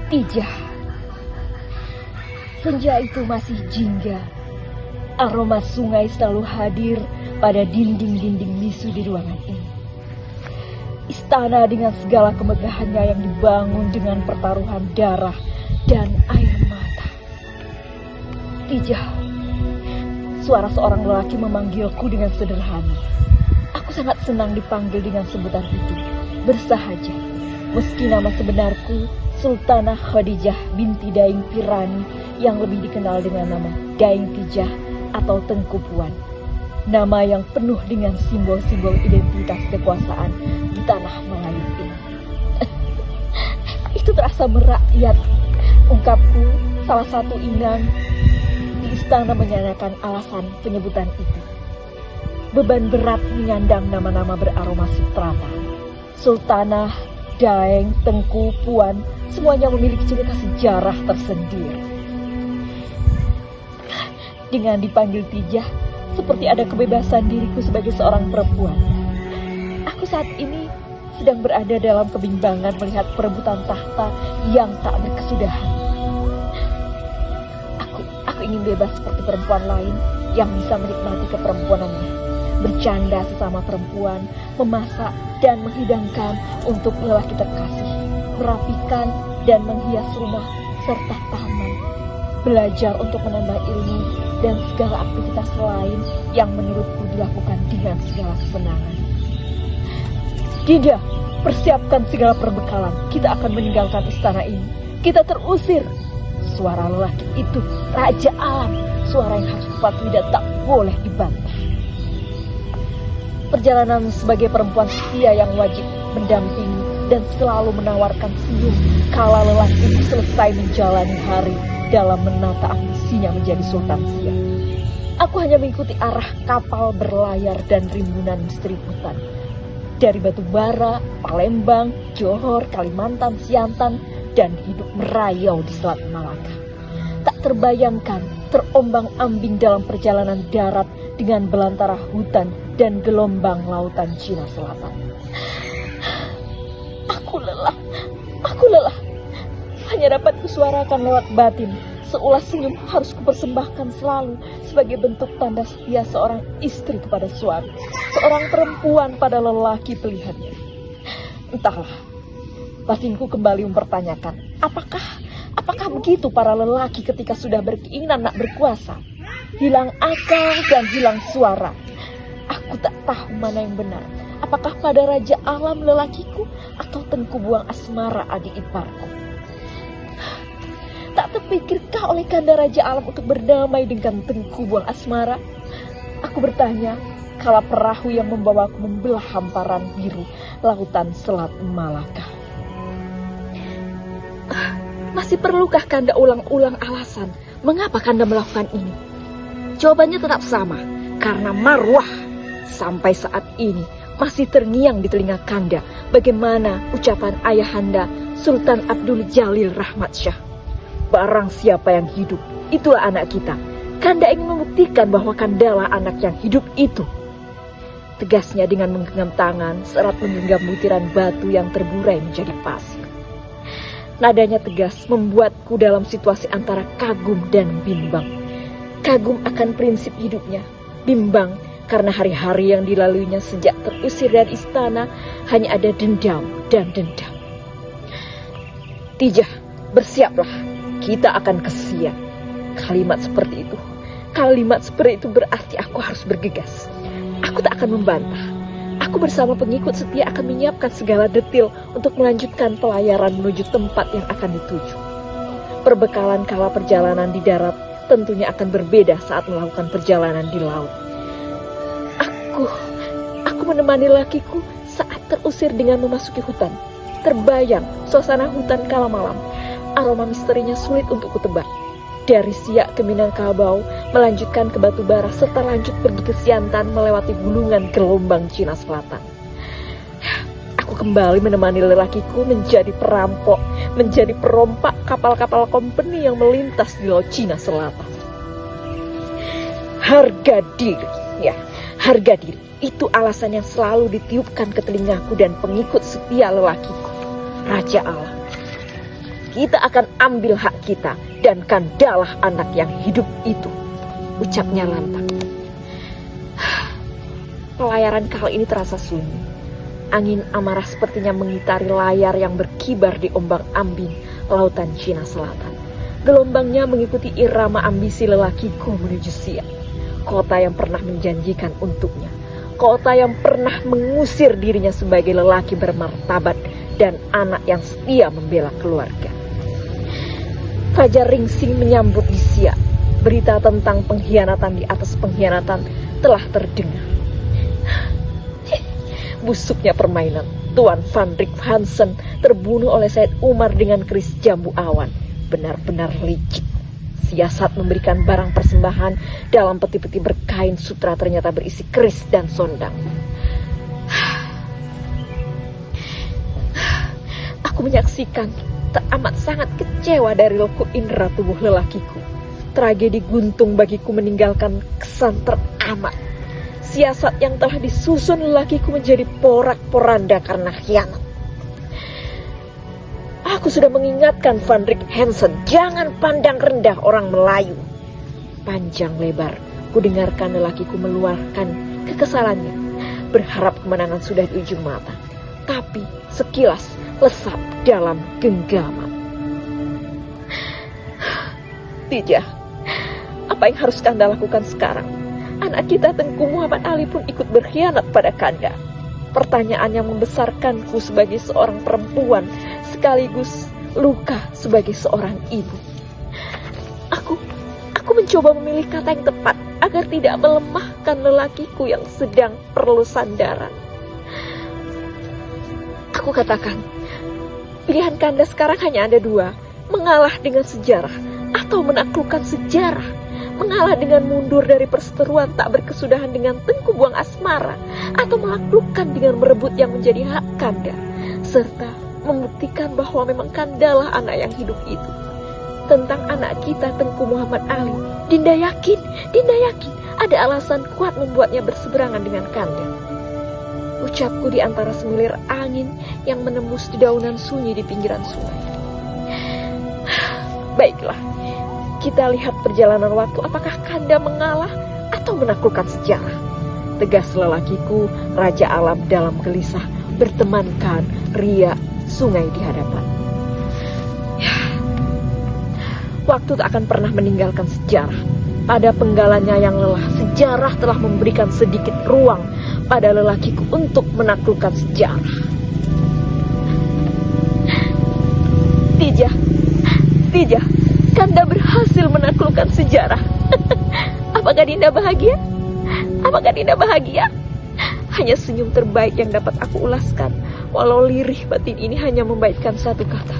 Tijah. Senja itu masih jingga. Aroma sungai selalu hadir pada dinding-dinding bisu di ruangan ini. Istana dengan segala kemegahannya yang dibangun dengan pertaruhan darah dan air mata. Tijah, suara seorang lelaki memanggilku dengan sederhana. Aku sangat senang dipanggil dengan sebutan itu, bersahaja. Meski nama sebenarku Sultanah Khadijah binti Daeng Pirani yang lebih dikenal dengan nama Daeng Tijah atau Tengku Puan. Nama yang penuh dengan simbol-simbol identitas kekuasaan di tanah Melayu ini. Itu terasa merakyat, ungkapku salah satu inang di istana menyatakan alasan penyebutan itu. Beban berat menyandang nama-nama beraroma Sutrata. Sultanah, Daeng, Tengku, Puan, semuanya memiliki cerita sejarah tersendiri. Dengan dipanggil Tijah, seperti ada kebebasan diriku sebagai seorang perempuan. Aku saat ini sedang berada dalam kebimbangan melihat perebutan tahta yang tak berkesudahan. Aku ingin bebas seperti perempuan lain yang bisa menikmati keperempuanannya, bercanda sesama perempuan, memasak dan menghidangkan untuk lelaki terkasih, merapikan dan menghias rumah serta taman, belajar untuk menambah ilmu dan segala aktivitas lain yang menurutku dilakukan dengan segala kesenangan. Tidak, persiapkan segala perbekalan. Kita akan meninggalkan istana ini. Kita terusir. Suara lelaki itu, Raja Alam. Suara yang harus kupatuhi dan tak boleh dibantah. Perjalanan sebagai perempuan setia yang wajib mendampingi dan selalu menawarkan senyum kala lelaki itu selesai menjalani hari dalam menata ambisinya menjadi Sultan Siak. Aku hanya mengikuti arah kapal berlayar dan rimbunan misteri hutan. Dari Batubara, Palembang, Johor, Kalimantan, Siantan, dan hidup merayau di Selat Malaka. Tak terbayangkan terombang-ambing dalam perjalanan darat dengan belantara hutan dan gelombang lautan Cina Selatan. Aku lelah. Hanya dapat kusuarakan lewat batin. Seulas senyum harus kupersembahkan selalu sebagai bentuk tanda setia seorang istri kepada suami, seorang perempuan pada lelaki pilihannya. Entahlah, batinku kembali mempertanyakan, apakah begitu para lelaki ketika sudah berkeinginan nak berkuasa? Hilang akal dan hilang suara. Aku tak tahu mana yang benar. Apakah pada Raja Alam lelakiku atau Tengku Buang Asmara adik iparku? Tak terpikirkah oleh Kanda Raja Alam untuk berdamai dengan Tengku Buang Asmara? Aku bertanya, kala perahu yang membawaku membelah hamparan biru lautan Selat Malaka. Masih perlukah Kanda ulang-ulang alasan mengapa Kanda melakukan ini? Jawabannya tetap sama, karena marwah. Sampai saat ini masih terngiang di telinga Kanda bagaimana ucapan ayahanda Sultan Abdul Jalil Rahmat Shah. Barang siapa yang hidup, itulah anak kita. Kanda ingin membuktikan bahwa Kandalah anak yang hidup itu. Tegasnya dengan menggenggam tangan, seerat menggenggam butiran batu yang terburai menjadi pasir. Nadanya tegas membuatku dalam situasi antara kagum dan bimbang. Kagum akan prinsip hidupnya, bimbang karena hari-hari yang dilaluinya sejak terusir dari istana hanya ada dendam dan dendam. Tijah, bersiaplah. Kita akan ke Siak. Kalimat seperti itu berarti aku harus bergegas. Aku tak akan membantah. Aku bersama pengikut setia akan menyiapkan segala detil untuk melanjutkan pelayaran menuju tempat yang akan dituju. Perbekalan kala perjalanan di darat tentunya akan berbeda saat melakukan perjalanan di laut. Aku menemani lakiku saat terusir dengan memasuki hutan. Terbayang suasana hutan kala malam. Aroma misterinya sulit untuk kutebak. Dari Siak ke Minangkabau, melanjutkan ke Batubara, serta lanjut pergi ke Siantan melewati gulungan gelombang Cina Selatan. Aku kembali menemani lelakiku menjadi perampok, menjadi perompak kapal-kapal kompeni yang melintas di laut Cina Selatan. Harga diri, itu alasan yang selalu ditiupkan ke telingaku dan pengikut setia lelakiku, Raja Alam. kita akan ambil hak kita dan Kandalah anak yang hidup itu, ucapnya lantang. Pelayaran kali ini terasa sunyi. Angin amarah sepertinya mengitari layar yang berkibar di ombang-ambing lautan Cina Selatan. Gelombangnya mengikuti irama ambisi lelakiku menuju Siak, kota yang pernah menjanjikan untuknya, kota yang pernah mengusir dirinya sebagai lelaki bermartabat dan anak yang setia membela keluarga. Fajar ringsing menyambut di Siak. Berita tentang pengkhianatan di atas pengkhianatan telah terdengar. Busuknya permainan. Tuan Van Rik Hansen terbunuh oleh Said Umar dengan keris jambu awan. Benar-benar licik. Siasat memberikan barang persembahan dalam peti-peti berkain sutra ternyata berisi keris dan sondang. Aku menyaksikan, teramat sangat kecewa dari loku indera tubuh lelakiku. Tragedi guntung bagiku meninggalkan kesan teramat. Siasat yang telah disusun lelakiku menjadi porak-poranda karena khianat. Aku sudah mengingatkan Van Rik Hansen, jangan pandang rendah orang Melayu. Panjang lebar, ku dengarkan lelakiku meluarkan kekesalannya. Berharap kemenangan sudah di ujung mata. Tapi sekilas lesap dalam genggaman. Tidak, apa yang harus Kanda lakukan sekarang? Anak kita Tengku Muhammad Ali pun ikut berkhianat pada Kanda. Pertanyaan yang membesarkanku sebagai seorang perempuan, sekaligus luka sebagai seorang ibu. Aku mencoba memilih kata yang tepat agar tidak melemahkan lelakiku yang sedang perlu sandaran. Aku katakan, pilihan Kanda sekarang hanya ada dua, mengalah dengan sejarah atau menaklukkan sejarah. Mengalah dengan mundur dari perseteruan tak berkesudahan dengan Tengku Buang Asmara, atau menaklukkan dengan merebut yang menjadi hak Kanda, serta membuktikan bahwa memang Kandalah anak yang hidup itu. Tentang anak kita Tengku Muhammad Ali, Dinda yakin ada alasan kuat membuatnya berseberangan dengan Kanda. Ucapku di antara semilir angin yang menembus dedaunan sunyi di pinggiran sungai. Baiklah, kita lihat perjalanan waktu apakah Kanda mengalah atau menaklukkan sejarah. Tegas lelakiku, Raja Alam dalam gelisah, bertemankan riak sungai di hadapan. Waktu tak akan pernah meninggalkan sejarah. Pada penggalannya yang lelah, sejarah telah memberikan sedikit ruang pada lelakiku untuk menaklukkan sejarah. Tidak, Kanda berhasil menaklukkan sejarah. Apakah Dinda bahagia? Hanya senyum terbaik yang dapat aku ulaskan, walau lirih batin ini hanya membaikkan satu kata.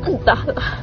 Entahlah.